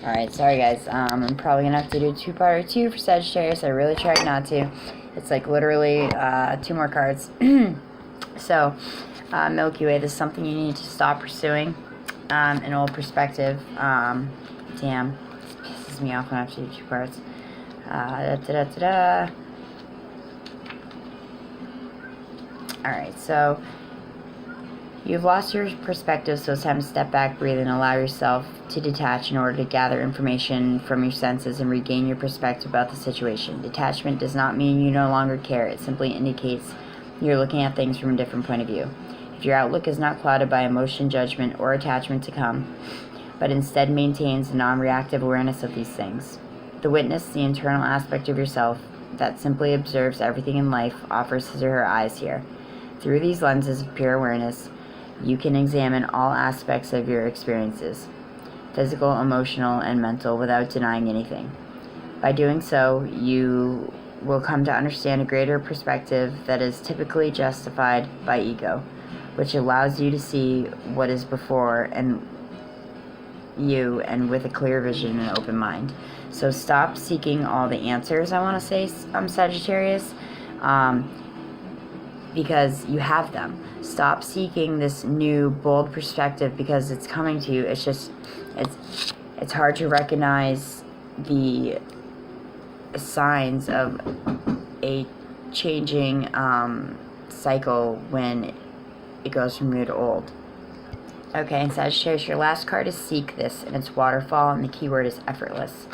Alright, sorry guys. I'm probably going to have to do 2-part 2 for Sagittarius. I really tried not to. It's like literally 2 more cards. So, Milky Way, this is something you need to stop pursuing. An old perspective. Damn, this pisses me off when I have to do 2 parts. Alright, so you've lost your perspective, so it's time to step back, breathe, and allow yourself to detach in order to gather information from your senses and regain your perspective about the situation. Detachment does not mean you no longer care. It simply indicates you're looking at things from a different point of view. If your outlook is not clouded by emotion, judgment, or attachment to come, but instead maintains a non-reactive awareness of these things. The witness, the internal aspect of yourself that simply observes everything in life, offers his or her eyes here. Through these lenses of pure awareness, you can examine all aspects of your experiences, physical, emotional, and mental, without denying anything. By doing so, you will come to understand a greater perspective that is typically justified by ego, which allows you to see what is before and you, and with a clear vision and open mind. So stop seeking all the answers, I want to say, Sagittarius, because you have them. Stop seeking this new bold perspective because it's coming to you. It's just, it's hard to recognize the signs of a changing cycle when it goes from new to old. Okay, and Sagittarius, your last card is Seek This, and it's Waterfall, and the keyword is effortless.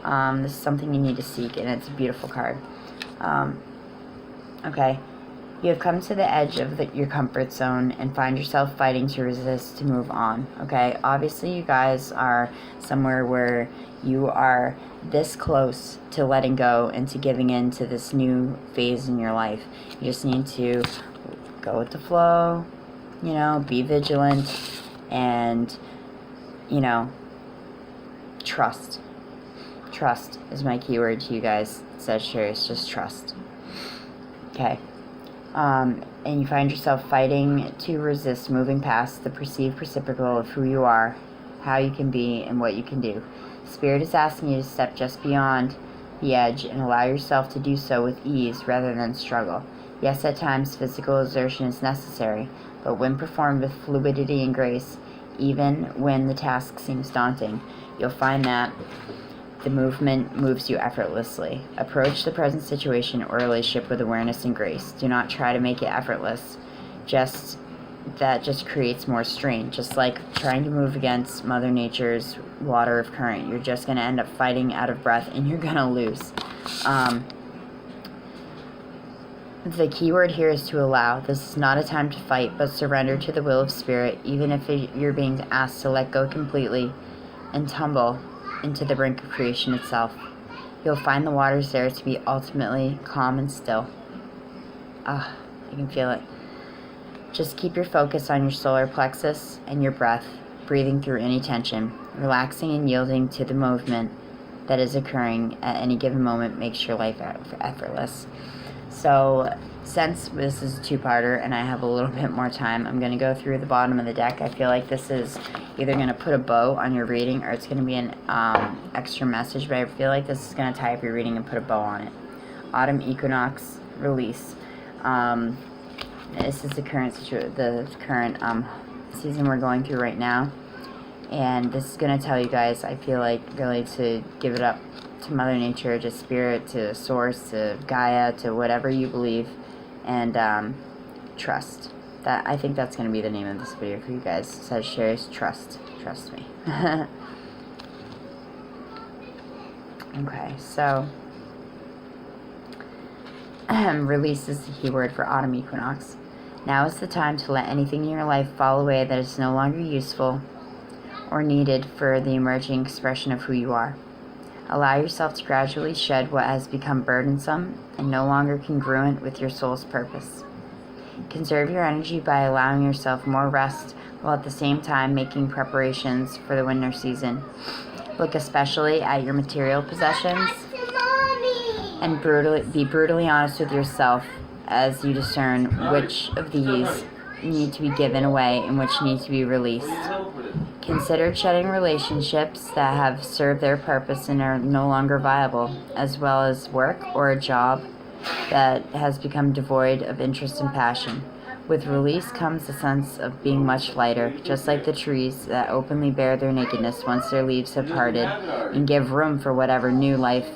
This is something you need to seek, and it's a beautiful card. Okay, you have come to the edge of your comfort zone and find yourself fighting to resist to move on. Okay, obviously you guys are somewhere where you are this close to letting go and to giving in to this new phase in your life. You just need to go with the flow, you know, be vigilant, and, you know, trust. Trust is my keyword to you guys, Sagittarius. Just trust. Okay. And you find yourself fighting to resist moving past the perceived reciprocal of who you are, how you can be, and what you can do. Spirit is asking you to step just beyond the edge and allow yourself to do so with ease rather than struggle. Yes, at times physical exertion is necessary, but when performed with fluidity and grace, even when the task seems daunting, you'll find that the movement moves you effortlessly. Approach the present situation or relationship with awareness and grace. Do not try to make it effortless. That just creates more strain. Just like trying to move against Mother Nature's water of current. You're just going to end up fighting out of breath and you're going to lose. The key word here is to allow. This is not a time to fight, but surrender to the will of Spirit, even if you're being asked to let go completely and tumble into the brink of creation itself. You'll find the waters there to be ultimately calm and still. I can feel it. Just keep your focus on your solar plexus and your breath, breathing through any tension, relaxing and yielding to the movement that is occurring at any given moment makes your life effortless. So, since this is a 2-parter and I have a little bit more time, I'm going to go through the bottom of the deck. I feel like this is either going to put a bow on your reading or it's going to be an extra message, but I feel like this is going to tie up your reading and put a bow on it. Autumn Equinox Release. This is the current season we're going through right now, and this is going to tell you guys, I feel like, really to give it up to Mother Nature, to Spirit, to Source, to Gaia, to whatever you believe, and trust. That, I think that's going to be the name of this video for you guys. Sagittarius, trust me. Okay, so release is the keyword for autumn equinox. Now is the time to let anything in your life fall away that is no longer useful or needed for the emerging expression of who you are. Allow yourself to gradually shed what has become burdensome and no longer congruent with your soul's purpose. Conserve your energy by allowing yourself more rest while at the same time making preparations for the winter season. Look especially at your material possessions and be brutally honest with yourself as you discern which of these need to be given away and which need to be released. Consider shedding relationships that have served their purpose and are no longer viable, as well as work or a job that has become devoid of interest and passion. With release comes a sense of being much lighter, just like the trees that openly bare their nakedness once their leaves have parted, and give room for whatever new life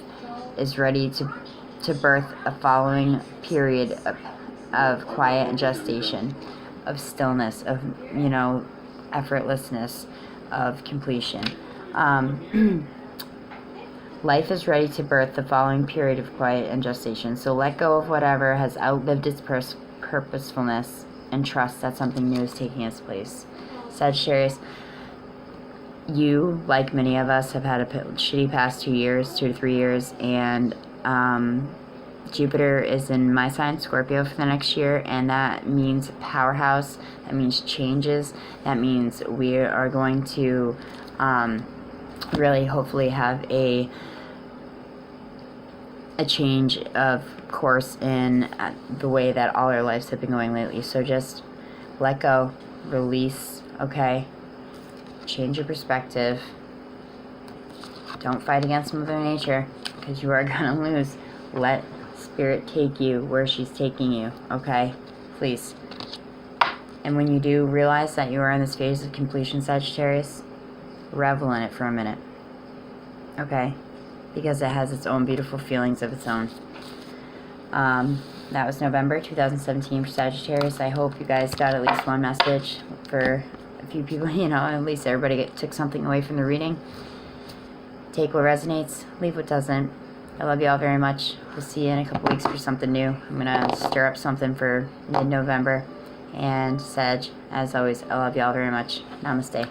is ready to birth a following period of quiet and gestation, of stillness, of, effortlessness, of completion. Life is ready to birth the following period of quiet and gestation. So let go of whatever has outlived its purposefulness and trust that something new is taking its place. Sagittarius, you, like many of us, have had a shitty past 2 years, 2 to 3 years, and Jupiter is in my sign, Scorpio, for the next year, and that means powerhouse, that means changes, that means we are going to really hopefully have a change of course in the way that all our lives have been going lately. So just let go, release, okay? Change your perspective. Don't fight against Mother Nature, because you are gonna lose. Let Spirit take you where she's taking you, okay? Please. And when you do realize that you are in this phase of completion, Sagittarius, revel in it for a minute, okay? Because it has its own beautiful feelings of its own. That was November 2017 for Sagittarius. I hope you guys got at least one message for a few people, at least everybody took something away from the reading. Take what resonates, leave what doesn't. I love you all very much. We'll see you in a couple weeks for something new. I'm going to stir up something for mid-November. And Sag, as always, I love you all very much. Namaste.